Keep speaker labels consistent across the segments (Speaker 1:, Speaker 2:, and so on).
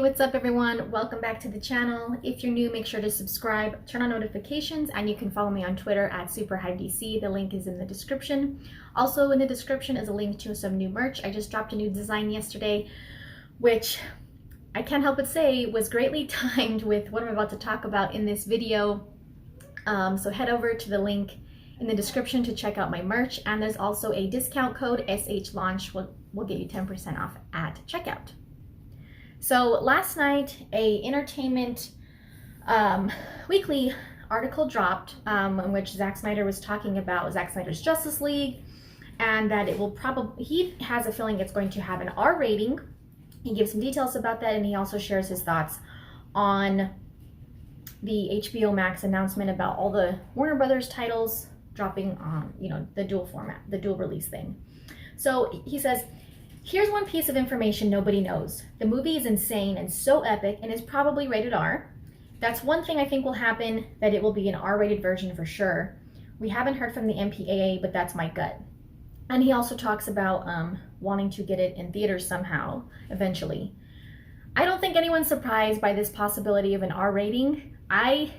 Speaker 1: what's up everyone? Welcome back to the channel. If you're new, make sure to subscribe, turn on notifications, and you can follow me on Twitter at SuperHiveDC. The link is in the description. Also in the description is a link to some new merch. I just dropped a new design yesterday, which I can't help but say was greatly timed with what I'm about to talk about in this video. So head over to the link in the description to check out my merch, and there's also a discount code SHLaunch will get you 10% off at checkout. So last night, a entertainment weekly article dropped in which Zack Snyder was talking about Zack Snyder's Justice League, and that it will probably, he has a feeling it's going to have an R rating. He gives some details about that, and he also shares his thoughts on the HBO Max announcement about all the Warner Brothers titles dropping on, the dual format, the dual release thing. So he says, here's one piece of information nobody knows. The movie is insane and so epic and is probably rated R. That's one thing I think will happen, that it will be an R-rated version for sure. We haven't heard from the MPAA, but that's my gut. And he also talks about wanting to get it in theaters somehow, eventually. I don't think anyone's surprised by this possibility of an R rating. I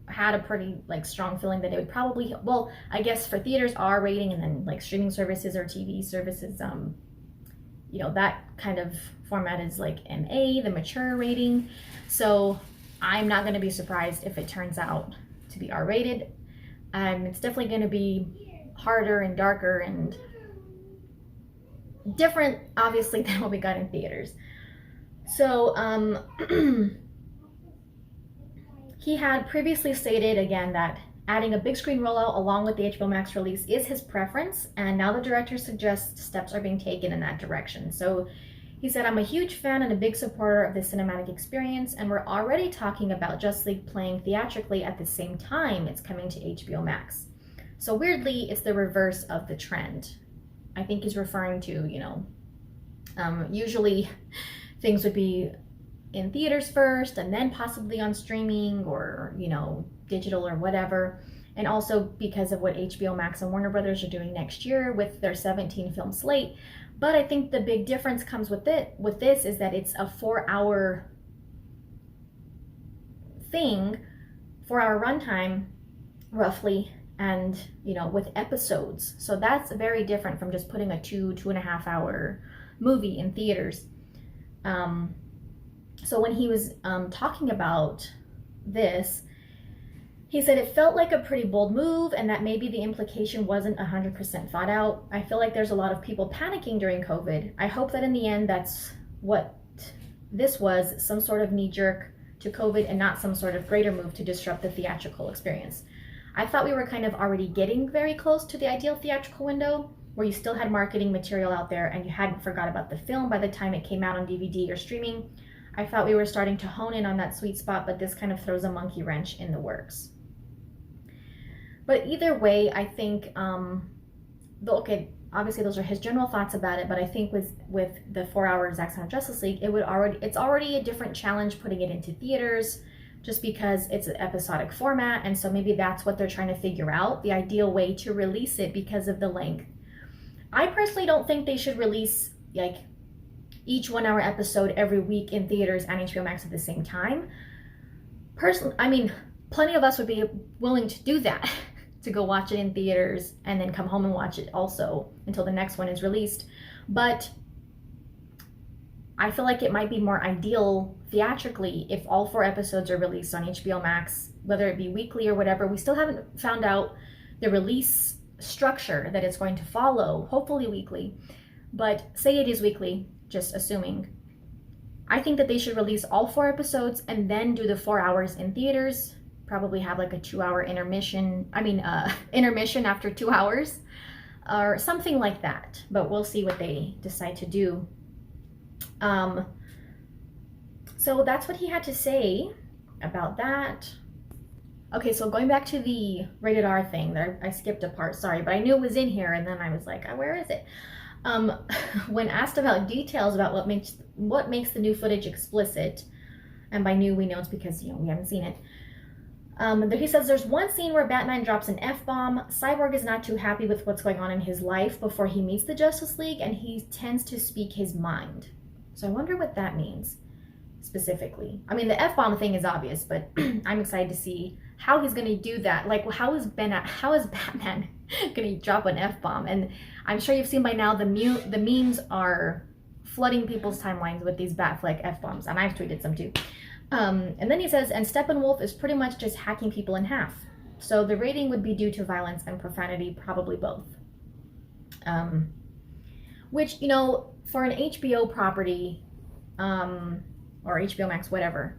Speaker 1: had a pretty strong feeling that it would probably, well, I guess for theaters R rating, and then streaming services or TV services, that kind of format is MA, the mature rating. So I'm not going to be surprised if it turns out to be R-rated. It's definitely going to be harder and darker and different, obviously, than what we got in theaters. So he had previously stated again that adding a big screen rollout along with the HBO Max release is his preference, and now the director suggests steps are being taken in that direction. So he said, I'm a huge fan and a big supporter of the cinematic experience, and we're already talking about Justice League playing theatrically at the same time it's coming to HBO Max. So weirdly, it's the reverse of the trend. I think he's referring to, usually things would be in theaters first and then possibly on streaming or, digital or whatever. And also because of what HBO Max and Warner Brothers are doing next year with their 17 film slate. But I think the big difference comes with this is that it's a 4-hour thing, 4-hour runtime roughly, and with episodes. So that's very different from just putting a 2.5 hour movie in theaters. So when he was talking about this, he said it felt like a pretty bold move, and that maybe the implication wasn't 100% thought out. I feel like there's a lot of people panicking during COVID. I hope that in the end that's what this was, some sort of knee-jerk to COVID and not some sort of greater move to disrupt the theatrical experience. I thought we were kind of already getting very close to the ideal theatrical window, where you still had marketing material out there and you hadn't forgot about the film by the time it came out on DVD or streaming. I thought we were starting to hone in on that sweet spot, but this kind of throws a monkey wrench in the works. But either way, I think, okay, obviously those are his general thoughts about it, but I think with the 4-hour Zack Snyder Justice League, it's already a different challenge putting it into theaters, just because it's an episodic format, and so maybe that's what they're trying to figure out, the ideal way to release it because of the length. I personally don't think they should release each 1-hour episode every week in theaters and HBO Max at the same time. Personally, I mean, plenty of us would be willing to do that, to go watch it in theaters and then come home and watch it also until the next one is released. But I feel like it might be more ideal theatrically if all 4 episodes are released on HBO Max, whether it be weekly or whatever. We still haven't found out the release structure that it's going to follow, hopefully weekly. But say it is weekly, just assuming. I think that they should release all 4 episodes and then do the 4 hours in theaters. Probably have a 2-hour intermission, intermission after 2 hours or something like that. But we'll see what they decide to do. So that's what he had to say about that. Okay, so going back to the rated R thing, there I skipped a part, sorry, but I knew it was in here, and then I was like, where is it? When asked about details about what makes the new footage explicit, and by new we know it's because we haven't seen it. He says there's one scene where Batman drops an F-bomb. Cyborg is not too happy with what's going on in his life before he meets the Justice League, and he tends to speak his mind. So I wonder what that means. specifically. I mean, the F-bomb thing is obvious, but I'm excited to see how he's going to do that. Like, how is Batman going to drop an F-bomb? And I'm sure you've seen by now the memes are flooding people's timelines with these Batfleck F-bombs, and I've tweeted some too. And then he says, and Steppenwolf is pretty much just hacking people in half. So the rating would be due to violence and profanity, probably both. Which, you know, for an HBO property, or HBO Max, whatever,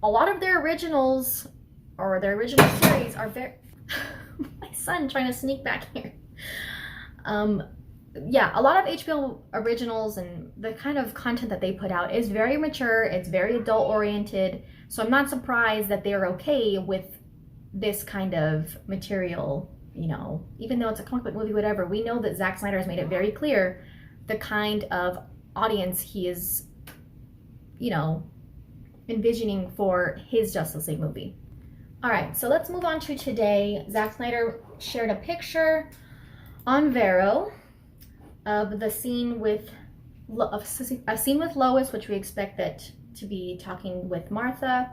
Speaker 1: a lot of their originals or their original series are very... My son trying to sneak back here. Yeah, a lot of HBO originals and the kind of content that they put out is very mature, it's very adult oriented, so I'm not surprised that they're okay with this kind of material, you know, even though it's a comic book movie, whatever. We know that Zack Snyder has made it very clear the kind of audience he is, you know, envisioning for his Justice League movie. All right, so let's move on to today. Zack Snyder shared a picture on VERO of the scene with Lois, which we expect that to be talking with Martha,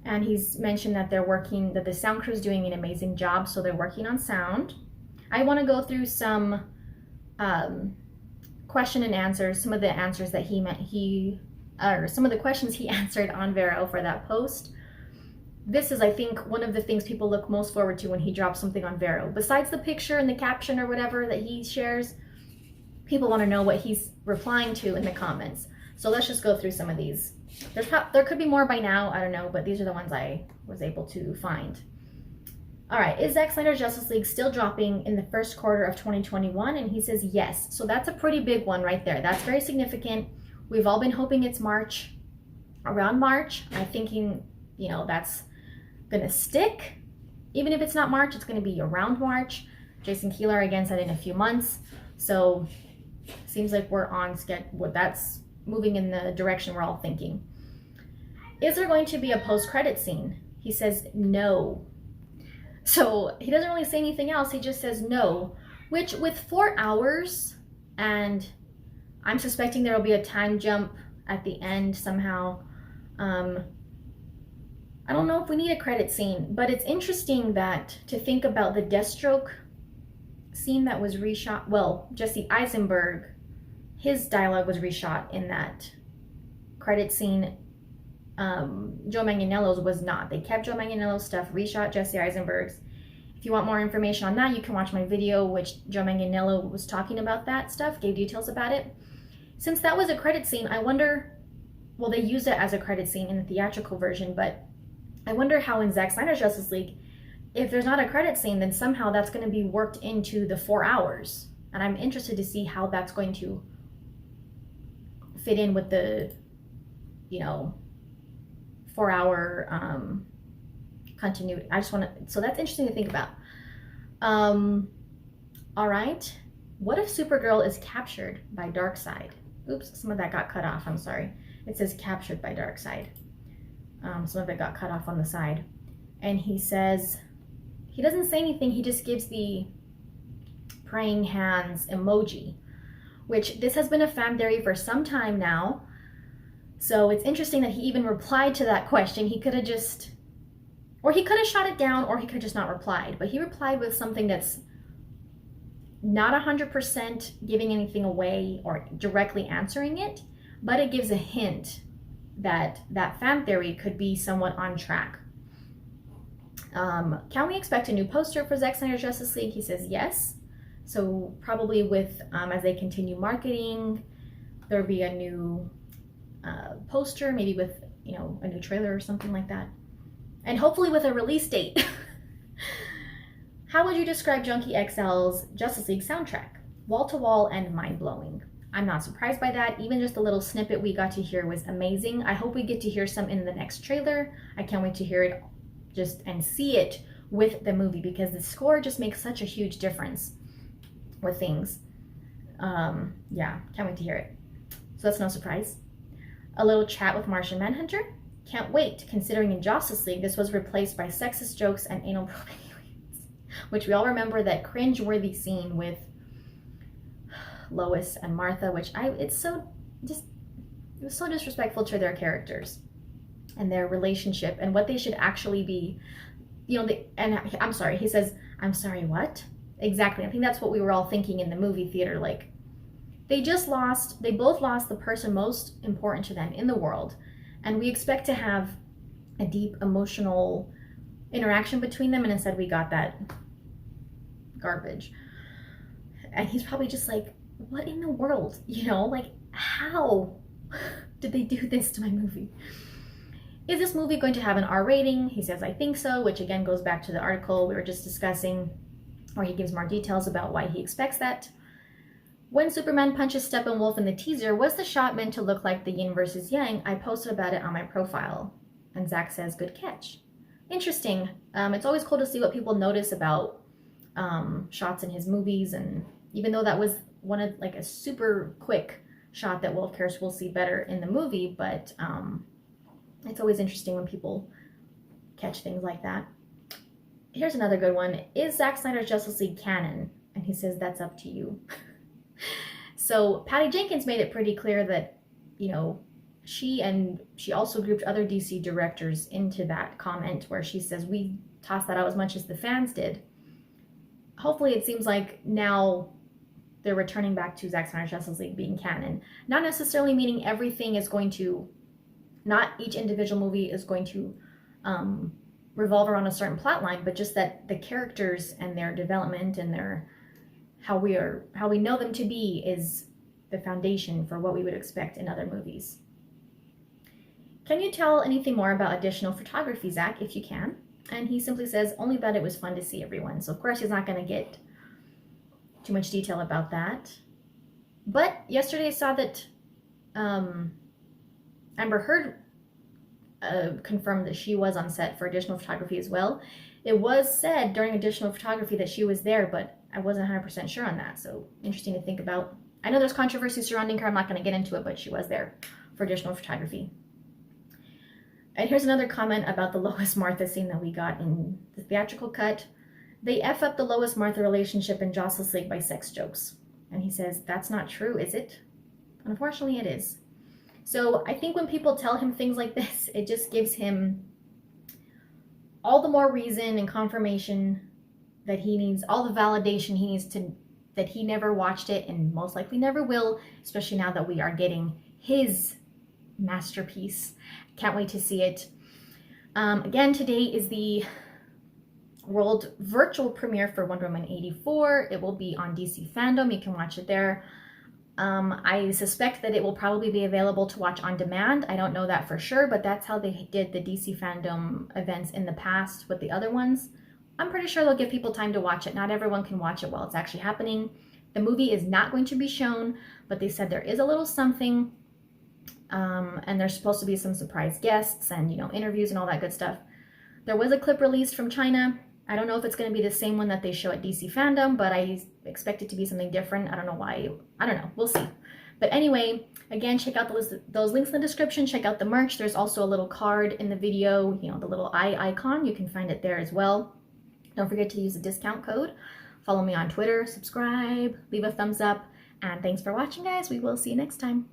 Speaker 1: and he's mentioned that that the sound crew is doing an amazing job, so they're working on sound. I want to go through some question and answers, some of the answers that some of the questions he answered on VERO for that post. This is, I think, one of the things people look most forward to when he drops something on VERO. Besides the picture and the caption or whatever that he shares, people want to know what he's replying to in the comments. So let's just go through some of these. There could be more by now, I don't know, but these are the ones I was able to find. All right, is Zack Snyder's Justice League still dropping in the first quarter of 2021? And he says yes. So that's a pretty big one right there. That's very significant. We've all been hoping it's March, around March. I'm thinking, you know, that's gonna stick. Even if it's not March, it's gonna be around March. Jason Keeler again said in a few months. So seems like we're on schedule. That's moving in the direction we're all thinking. Is there going to be a post-credit scene? He says no. So he doesn't really say anything else. He just says no, which with 4 hours, and I'm suspecting there will be a time jump at the end somehow. I don't know if we need a credit scene, but it's interesting that to think about the Deathstroke scene that was reshot. Well, Jesse Eisenberg, his dialogue was reshot in that credit scene. Joe Manganiello's was not. They kept Joe Manganiello's stuff, reshot Jesse Eisenberg's. If you want more information on that, you can watch my video, which Joe Manganiello was talking about that stuff, gave details about it. Since that was a credit scene, I wonder, well, they used it as a credit scene in the theatrical version, but I wonder how in Zack Snyder's Justice League, if there's not a credit scene, then somehow that's going to be worked into the 4 hours. And I'm interested to see how that's going to fit in with the, you know, 4 hour continuity. I just want to, so that's interesting to think about. All right. What if Supergirl is captured by Darkseid? Oops, some of that got cut off. I'm sorry. It says captured by Darkseid. Some of it got cut off on the side. And he says, he doesn't say anything. He just gives the praying hands emoji, which this has been a fan theory for some time now. So it's interesting that he even replied to that question. He could have just, or he could have shot it down, or he could have just not replied. But he replied with something that's not 100% giving anything away or directly answering it, but it gives a hint that that fan theory could be somewhat on track. Can we expect a new poster for Zack Snyder's Justice League? He says yes. So probably with, as they continue marketing, there'll be a new poster, maybe with, you know, a new trailer or something like that. And hopefully with a release date. How would you describe Junkie XL's Justice League soundtrack? Wall-to-wall and mind-blowing. I'm not surprised by that. Even just the little snippet we got to hear was amazing. I hope we get to hear some in the next trailer. I can't wait to hear it just and see it with the movie, because the score just makes such a huge difference with things. Yeah, can't wait to hear it. So that's no surprise. A little chat with Martian Manhunter. Can't wait, considering in Justice League this was replaced by sexist jokes and anal probing aliens, which we all remember that cringe-worthy scene with Lois and Martha, which it's It was so disrespectful to their characters and their relationship and what they should actually be. And I'm sorry, he says, I'm sorry, what? Exactly. I think that's what we were all thinking in the movie theater. Like, they both lost the person most important to them in the world. And we expect to have a deep emotional interaction between them. And instead we got that garbage. And he's probably just like, what in the world? Like, how did they do this to my movie? Is this movie going to have an R rating? He says, I think so, which again goes back to the article we were just discussing, where he gives more details about why he expects that. When Superman punches Steppenwolf in the teaser, was the shot meant to look like the yin versus yang? I posted about it on my profile. And Zack says, good catch. Interesting. It's always cool to see what people notice about shots in his movies, and even though that was one of like a super quick shot that we'll of course we'll see better in the movie, but it's always interesting when people catch things like that. Here's another good one. Is Zack Snyder's Justice League canon? And he says, that's up to you. So Patty Jenkins made it pretty clear that, she also grouped other DC directors into that comment where she says, we tossed that out as much as the fans did. Hopefully it seems like now they're returning back to Zack Snyder's Justice League being canon. Not necessarily meaning everything is going to, not each individual movie is going to revolve around a certain plot line, but just that the characters and their development and their how we know them to be is the foundation for what we would expect in other movies. Can you tell anything more about additional photography, Zack, if you can? And he simply says, only that it was fun to see everyone. So of course he's not going to get too much detail about that. But yesterday I saw that Amber Heard confirmed that she was on set for additional photography as well. It was said during additional photography that she was there, but I wasn't 100% sure on that. So interesting to think about. I know there's controversy surrounding her. I'm not going to get into it, but she was there for additional photography. And here's another comment about the Lois Martha scene that we got in the theatrical cut. They F up the Lois Martha relationship in Justice League by sex jokes. And he says, that's not true, is it? Unfortunately, it is. So I think when people tell him things like this, it just gives him all the more reason and confirmation that he needs, all the validation he needs to, that he never watched it and most likely never will, especially now that we are getting his masterpiece. Can't wait to see it. Again, today is the world virtual premiere for Wonder Woman 84. It will be on DC Fandom. You can watch it there. I suspect that it will probably be available to watch on demand. I don't know that for sure, but that's how they did the DC Fandom events in the past with the other ones. I'm pretty sure they'll give people time to watch it. Not everyone can watch it while it's actually happening. The movie is not going to be shown, but they said there is a little something. And there's supposed to be some surprise guests and, interviews and all that good stuff. There was a clip released from China. I don't know if it's going to be the same one that they show at DC Fandom, but I expect it to be something different. I don't know why. I don't know. We'll see. But anyway, again, check out those links in the description. Check out the merch. There's also a little card in the video, the little eye icon. You can find it there as well. Don't forget to use the discount code. Follow me on Twitter, subscribe, leave a thumbs up, and thanks for watching, guys. We will see you next time.